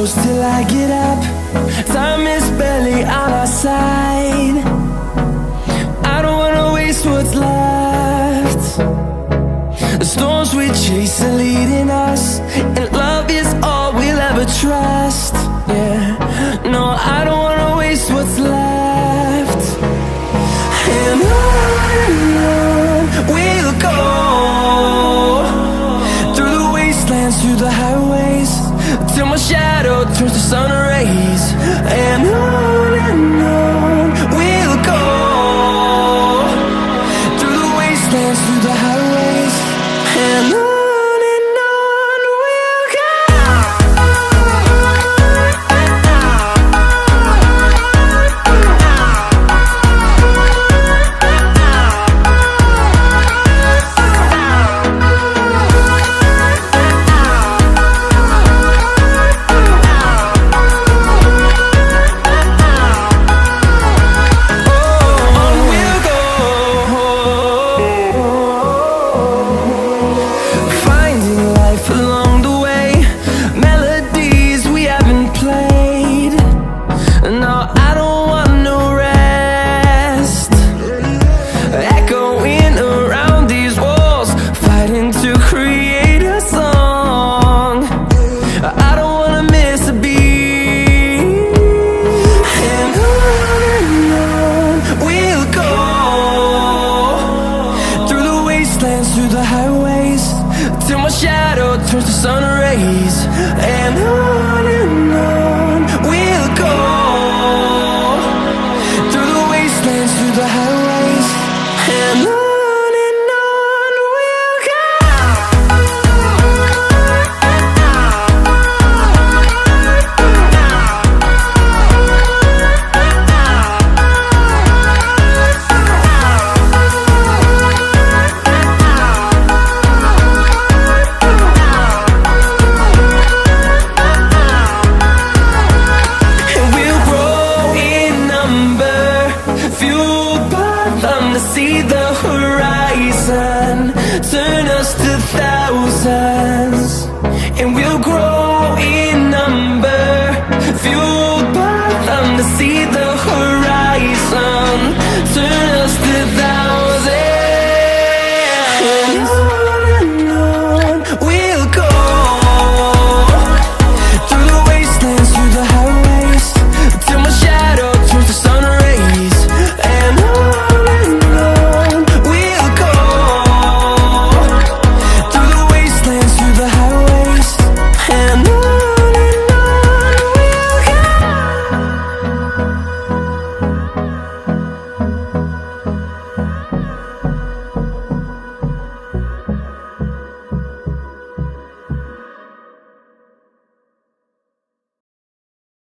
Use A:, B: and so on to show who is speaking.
A: close till I get up. Time is barely on our side. I don't wanna waste what's left. The storms we chase are leading us, and love is all we'll ever trust. Yeah, no, I don't wanna waste what's left. And on we'll go, through the wastelands, through the highways, till my shadow turns to sun rays. And on we'll go, through the wastelands, through the highways, and on. Through the highways, till my shadow turns to sun rays. And on we'll go, through the wastelands, through the highways.